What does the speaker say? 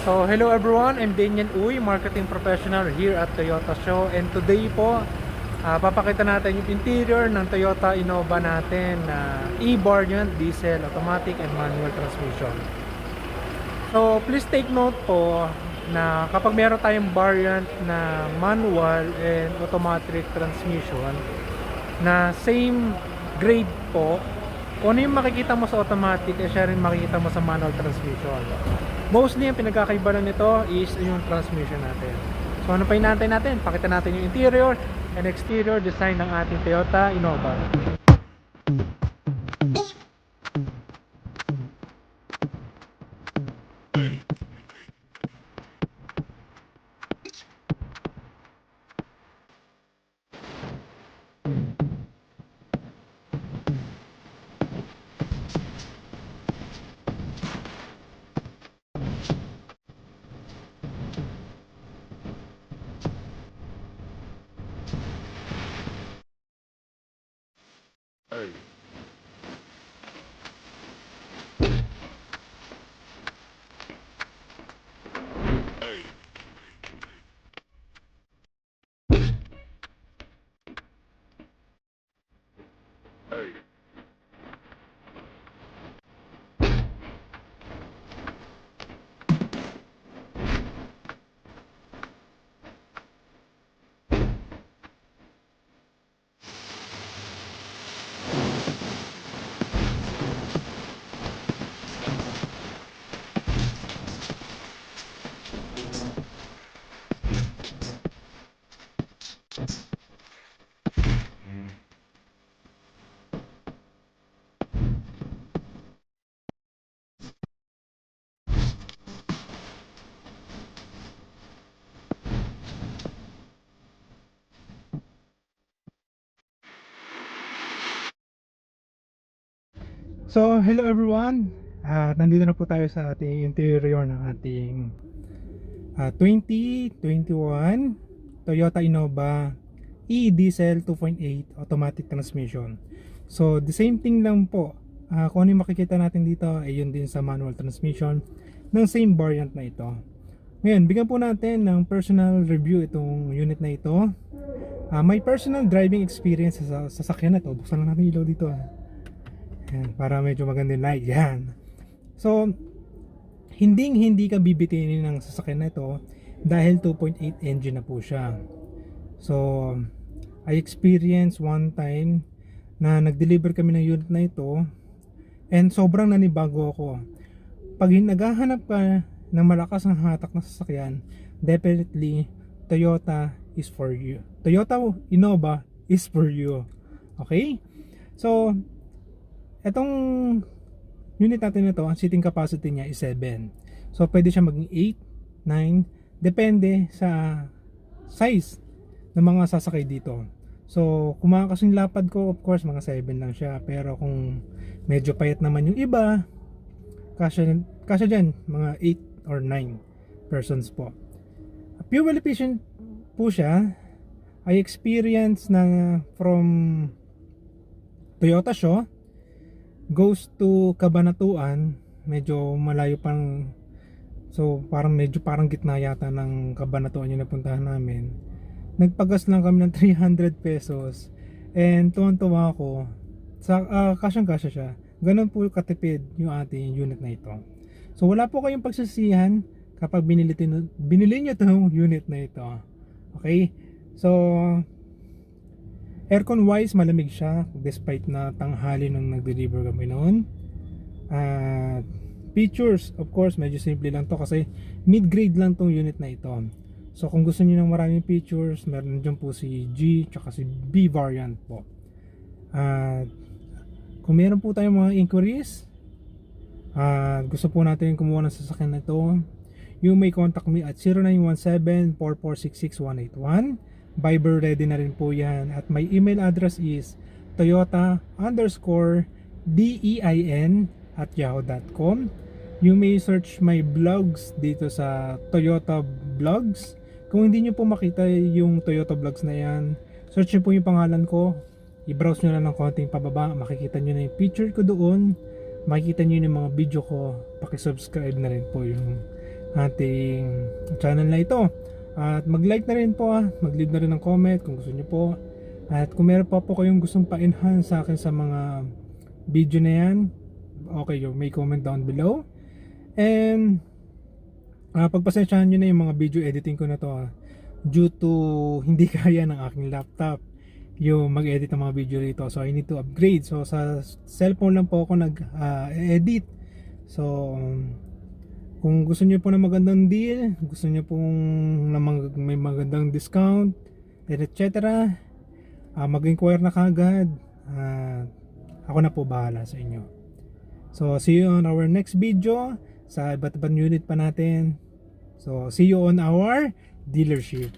So hello everyone, I'm Daniel Uy, marketing professional here at Toyota Show, and today po papakita natin yung interior ng Toyota Innova natin na e-variant, diesel, automatic and manual transmission. So please take note po na kapag meron tayong variant na manual and automatic transmission na same grade po, kung ano yung makikita mo sa automatic, siya rin makikita mo sa manual transmission. Mostly, ang pinagkakaiba lang nito is yung transmission natin. So, ano pa inaantay natin? Pakita natin yung interior and exterior design ng ating Toyota Innova. So, hello everyone! Nandito na po tayo sa ating interior ng ating 2021 Toyota Innova e-diesel 2.8 automatic transmission. So, the same thing lang po. Kung ano yung makikita natin dito ay yun din sa manual transmission ng same variant na ito. Ngayon, bigyan po natin ng personal review itong unit na ito. May personal driving experience sa sasakyan na ito. Buksan lang natin yung ilaw dito. Yan, para medyo maganda yung light. Yan. So, hindi ka bibitinin ng sasakyan na ito dahil 2.8 engine na po siya. So, I experienced one time na nag-deliver kami ng unit na ito and sobrang nanibago ako. Pag naghahanap ka ng malakas ang hatak na sasakyan, definitely Toyota is for you. Toyota Innova is for you. Okay? So, etong unit natin na to, ang seating capacity niya is 7. So, pwede siya maging 8, 9, depende sa size ng mga sasakay dito. So, kung mga kasing lapad ko, of course, mga 7 lang siya. Pero kung medyo payat naman yung iba, kasya dyan, mga 8 or 9 persons po. Fuel efficient po siya. I experience na from Toyota Show goes to Cabanatuan, medyo malayo pang, so medyo parang gitna yata ng Cabanatuan yung napuntahan namin. Nagpagas lang kami ng 300 pesos and tuwan-tuwa ako sa kasyang-kasya siya. Ganun po katipid yung ating unit na ito. So wala po kayong pagsisihan kapag binili nyo itong unit na ito. Okay? So aircon wise, malamig siya despite na tanghali nung nag-deliver kami noon. Features, of course, medyo simple lang to kasi mid-grade lang tong unit na ito. So kung gusto niyo ng maraming features, meron dyan po si G tsaka si B variant po. Kung meron po tayong mga inquiries, gusto po natin kumuha ng sasakyan na ito, you may contact me at 0917-4466-181. Viber ready na rin po yan. At my email address is toyota_dein@yahoo.com. You may search my blogs dito sa Toyota Vlogs. Kung hindi nyo po makita yung Toyota Vlogs na yan, search nyo po yung pangalan ko, i-browse nyo lang ng konting pababa, makikita nyo na yung picture ko doon, makikita nyo yung mga video ko, pakisubscribe na rin po yung ating channel na ito. At mag-like na rin po, mag-leave na rin ng comment kung gusto nyo po. At kung meron pa po kayong gustong pa-enhance sa akin sa mga video na yan, okay, may comment down below. And pagpasensyahan nyo na yung mga video editing ko na to, due to hindi kaya ng aking laptop yung mag-edit ng mga video dito. So I need to upgrade. So sa cellphone lang po ako nag-edit. So kung gusto niyo po ng magandang deal, gusto niyo pong may magandang discount, etc. Mag-inquire na kagad. Ako na po bahala sa inyo. So see you on our next video sa iba't ibang unit pa natin. So see you on our dealership.